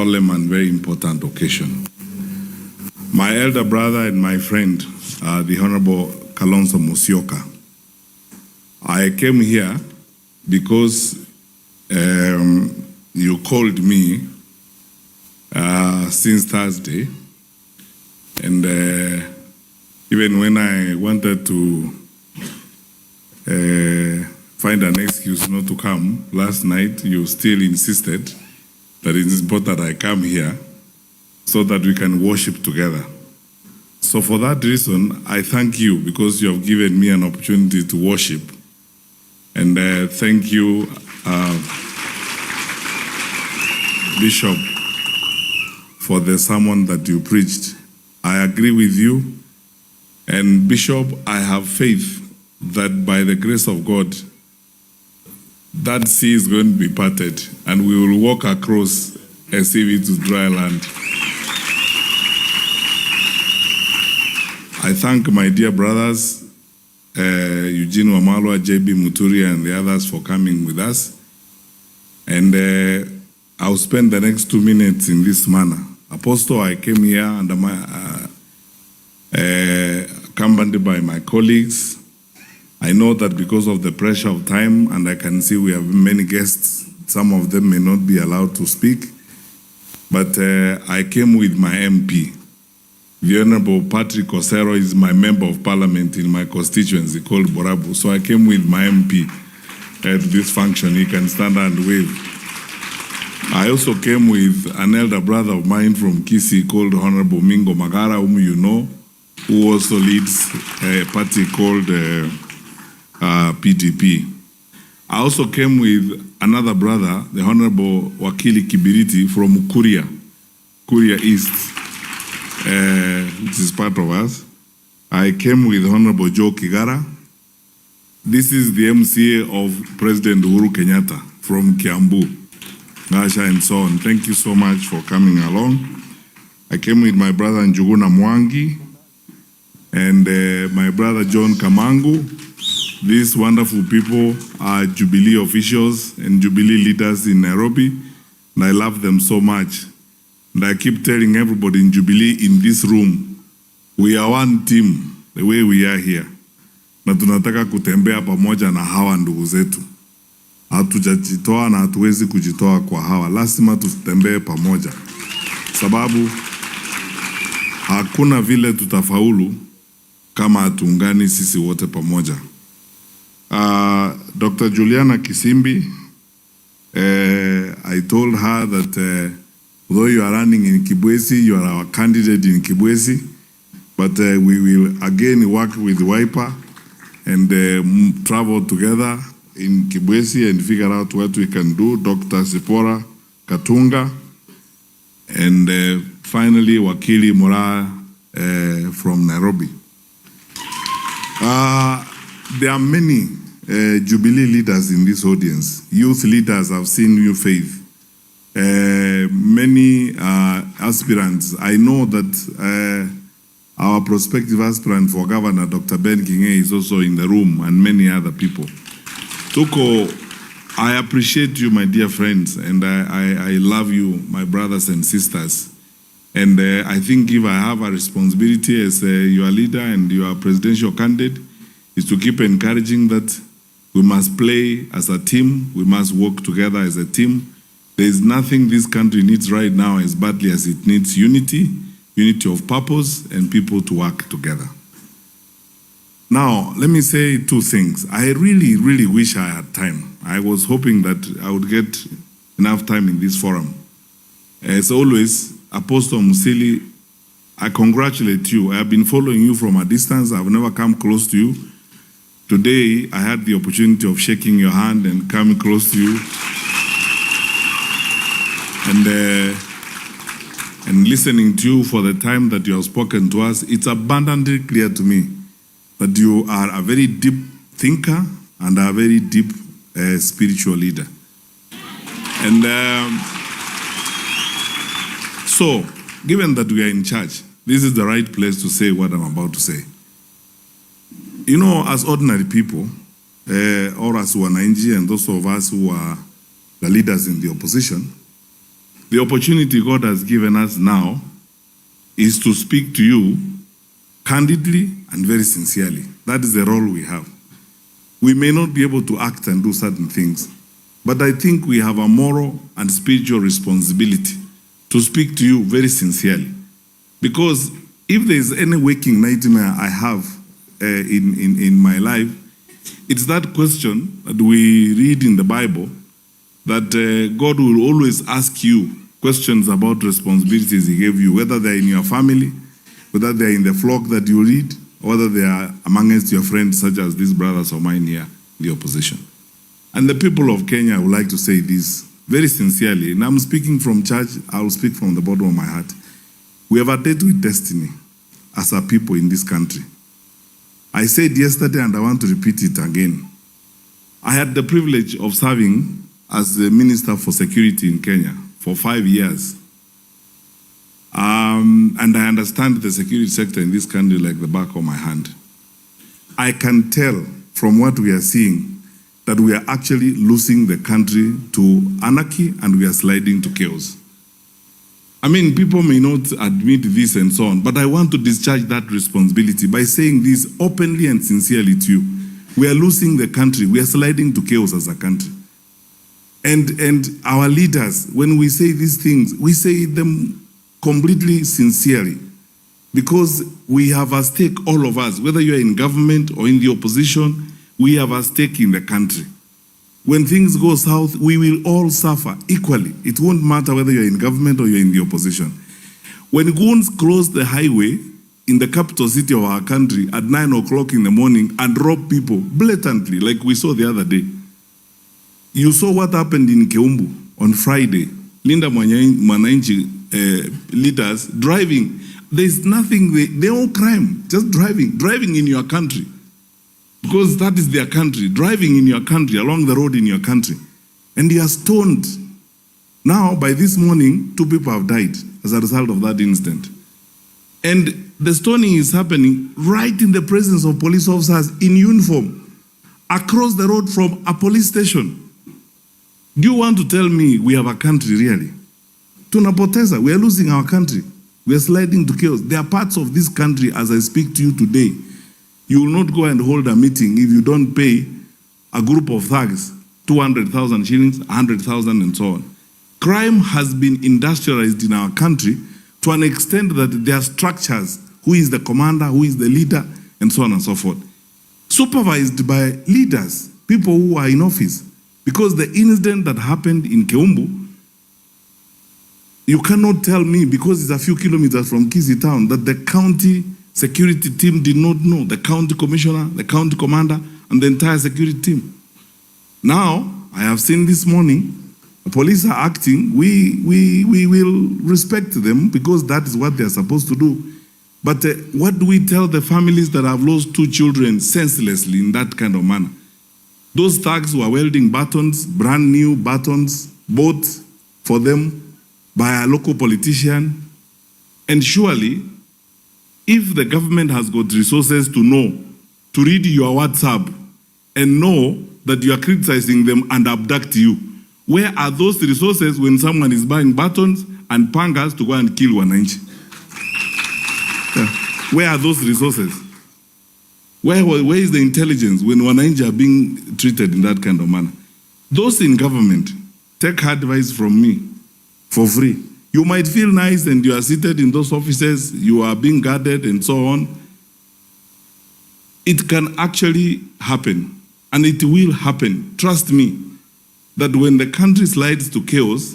solemn and very important occasion. My elder brother and my friend, the Honorable Kalonzo Musyoka. I came here because you called me since Thursday, and even when I wanted to find an excuse not to come last night, you still insisted that it is important I come here so that we can worship together. So for that reason, I thank you because you have given me an opportunity to worship. And thank you, Bishop, for the sermon that you preached. I agree with you. And Bishop, I have faith that by the grace of God, that sea is going to be parted and we will walk across as if it is dry land. I thank my dear brothers, Eugene Wamalwa, JB Muturi, and the others for coming with us. And I'll spend the next 2 minutes in this manner. Apostle, I came here under my, accompanied by my colleagues. I know that because of the pressure of time, and I can see we have many guests, some of them may not be allowed to speak, but I came with my MP. The Honorable Patrick Osero is my member of parliament in my constituency called Borabu. So I came with my MP at this function. He can stand and wave. I also came with an elder brother of mine from Kisii called Honorable Mingo Magara, whom you know, who also leads a party called PDP. I also came with another brother, the Honorable Wakili Kibiriti from Kuria East, which is part of us. I came with Honorable Joe Kigara. This is the MCA of President Uhuru Kenyatta from Keumbu, Gasha, and so on. Thank you so much for coming along. I came with my brother Njuguna Mwangi and my brother John Kamangu. These wonderful people are Jubilee officials and Jubilee leaders in Nairobi, and I love them so much. And I keep telling everybody in Jubilee in this room, we are one team, the way we are here. Na tunataka kutembea pamoja na hawa ndugu zetu. Hatujajitoa na hatuwezi kujitoa kwa hawa. Lazima tutembee pamoja. Sababu hakuna vile tutafaulu kama hatuungani sisi wote pamoja. Dr. Juliana Kisimbi, I told her that though you are running in Kibwezi, you are our candidate in Kibwezi, but we will again work with Wiper and travel together in Kibwezi and figure out what we can do. Dr. Sipora Katunga, and finally Wakili Mora from Nairobi. There are many Jubilee leaders in this audience. Youth leaders have seen new faith. Many aspirants. I know that our prospective aspirant for governor, Dr. Ben Kinge, is also in the room, and many other people. Tuko, I appreciate you, my dear friends, and I love you, my brothers and sisters. And I think if I have a responsibility as your leader and your presidential candidate, is to keep encouraging that we must play as a team, we must work together as a team. There is nothing this country needs right now as badly as it needs unity of purpose, and people to work together. Now, let me say two things. I really, really wish I had time. I was hoping that I would get enough time in this forum. As always, Apostle Musili, I congratulate you. I have been following you from a distance. I've never come close to you. Today, I had the opportunity of shaking your hand and coming close to you. And listening to you for the time that you have spoken to us, it's abundantly clear to me that you are a very deep thinker and a very deep spiritual leader. And so, given that we are in charge, this is the right place to say what I'm about to say. You know, as ordinary people, or as Wananchi and those of us who are the leaders in the opposition, The opportunity God has given us now is to speak to you candidly and very sincerely. That is the role we have. We may not be able to act and do certain things, but I think we have a moral and spiritual responsibility to speak to you very sincerely. Because if there is any waking nightmare I have in my life, it's that question that we read in the Bible, that God will always ask you questions about responsibilities he gave you, whether they're in your family, whether they're in the flock that you lead, or whether they are amongst your friends, such as these brothers of mine here in the opposition. And the people of Kenya would like to say this very sincerely, and I'm speaking from church, I will speak from the bottom of my heart. We have a date with destiny as a people in this country. I said yesterday, and I want to repeat it again. I had the privilege of serving as the Minister for Security in Kenya for 5 years. And I understand the security sector in this country like the back of my hand. I can tell from what we are seeing that we are actually losing the country to anarchy and we are sliding to chaos. I mean, people may not admit this and so on, but I want to discharge that responsibility by saying this openly and sincerely to you. We are losing the country. We are sliding to chaos as a country. And our leaders, when we say these things, we say them completely sincerely, because we have a stake, all of us, whether you are in government or in the opposition, we have a stake in the country. When things go south, we will all suffer equally. It won't matter whether you're in government or you're in the opposition. When goons close the highway in the capital city of our country at 9 o'clock in the morning and rob people blatantly, like we saw the other day. You saw what happened in Keumbu on Friday. Mwananchi leaders driving. There's nothing, they're all crime, just driving in your country. Because that is their country, driving in your country, along the road in your country. And they are stoned. Now, by this morning, 2 people have died as a result of that incident. And the stoning is happening right in the presence of police officers in uniform, across the road from a police station. Do you want to tell me we have a country really? Tunapoteza, we are losing our country. We are sliding to chaos. There are parts of this country, as I speak to you today, you will not go and hold a meeting if you don't pay a group of thugs 200,000 shillings, 100,000 and so on. Crime has been industrialized in our country to an extent that there are structures, who is the commander, who is the leader, and so on and so forth. Supervised by leaders, people who are in office. Because the incident that happened in Keumbu, you cannot tell me, because it's a few kilometers from Kisii town, that the county security team did not know, the county commissioner, the county commander, and the entire security team. Now, I have seen this morning, the police are acting. We will respect them because that is what they are supposed to do. But what do we tell the families that have lost 2 children senselessly in that kind of manner? Those thugs were welding batons, brand new batons, bought for them by a local politician. And surely, if the government has got resources to know, to read your WhatsApp and know that you are criticizing them and abduct you, where are those resources when someone is buying batons and pangas to go and kill Wananchi? Where are those resources? Where is the intelligence when Wananchi are being treated in that kind of manner? Those in government, take advice from me for free. You might feel nice and you are seated in those offices, you are being guarded and so on. It can actually happen, and it will happen. Trust me, that when the country slides to chaos,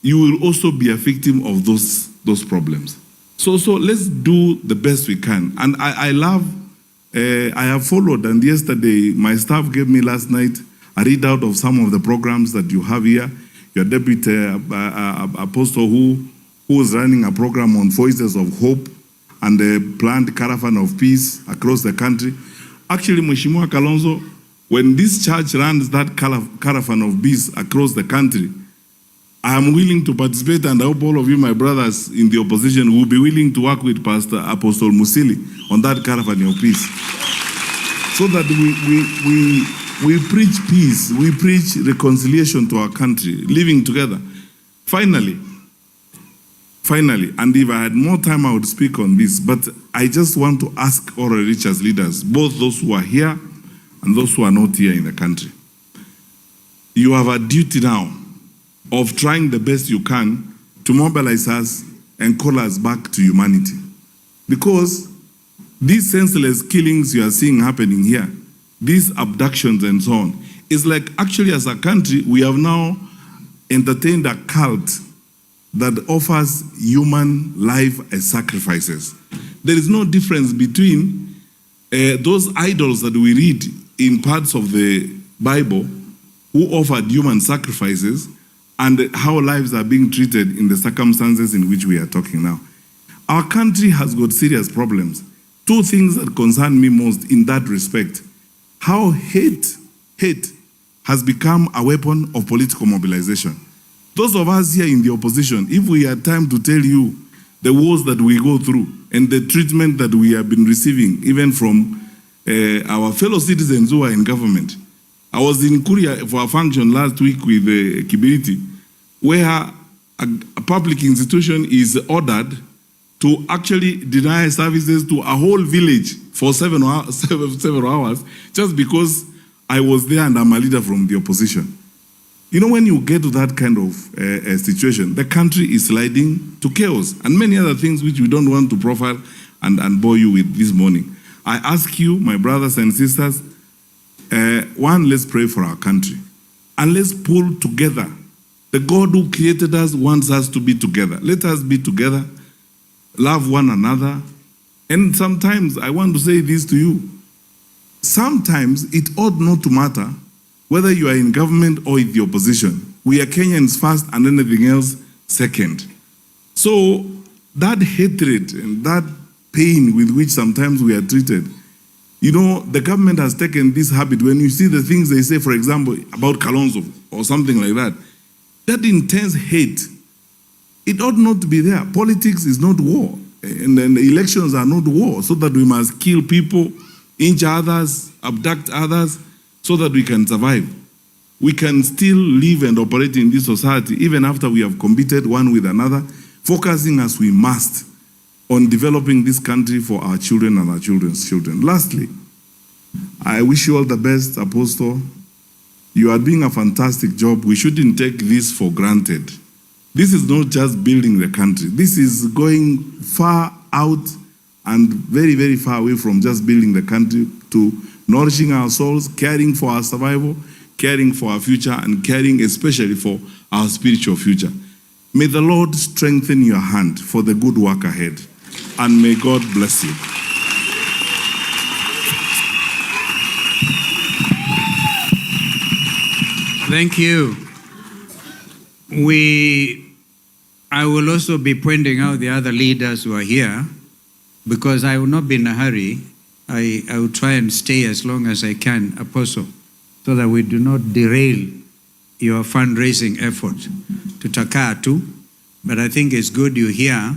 you will also be a victim of those problems. So let's do the best we can. And I have followed, and yesterday my staff gave me last night a readout of some of the programs that you have here. Your deputy apostle who is running a program on Voices of Hope and the planned caravan of peace across the country. Actually, Mheshimiwa Kalonzo, when this church runs that caravan of peace across the country, I am willing to participate, and I hope all of you, my brothers in the opposition, will be willing to work with Pastor Apostle Musili on that caravan of peace. So that we preach peace, we preach reconciliation to our country, living together. Finally, finally, and if I had more time, I would speak on this, but I just want to ask all religious leaders, both those who are here and those who are not here in the country. You have a duty now of trying the best you can to mobilize us and call us back to humanity. Because these senseless killings you are seeing happening here, these abductions and so on, is like actually as a country, we have now entertained a cult that offers human life as sacrifices. There is no difference between those idols that we read in parts of the Bible who offered human sacrifices and how lives are being treated in the circumstances in which we are talking now. Our country has got serious problems. Two things that concern me most in that respect: how hate has become a weapon of political mobilization. Those of us here in the opposition, if we had time to tell you the wars that we go through and the treatment that we have been receiving, even from our fellow citizens who are in government. I was in Korea for a function last week with Kibiriti, where a public institution is ordered to actually deny services to a whole village for several hours, just because I was there and I'm a leader from the opposition. You know, when you get to that kind of situation, the country is sliding to chaos and many other things which we don't want to profile and bore you with this morning. I ask you, my brothers and sisters, one, let's pray for our country and let's pull together. The God who created us wants us to be together. Let us be together, love one another. And sometimes I want to say this to you. Sometimes it ought not to matter whether you are in government or in the opposition. We are Kenyans first and anything else second. So that hatred and that pain with which sometimes we are treated, you know, the government has taken this habit. When you see the things they say, for example, about Kalonzo or something like that, that intense hate, it ought not to be there. Politics is not war, and then the elections are not war, so that we must kill people, injure others, abduct others, so that we can survive. We can still live and operate in this society even after we have competed one with another, focusing as we must on developing this country for our children and our children's children. Lastly, I wish you all the best, Apostle. You are doing a fantastic job. We shouldn't take this for granted. This is not just building the country. This is going far out and very, very far away from just building the country to nourishing our souls, caring for our survival, caring for our future, and caring especially for our spiritual future. May the Lord strengthen your hand for the good work ahead, and may God bless you. Thank you. I will also be pointing out the other leaders who are here, because I will not be in a hurry. I will try and stay as long as I can, Apostle, so that we do not derail your fundraising effort to Takatu. But I think it's good you're here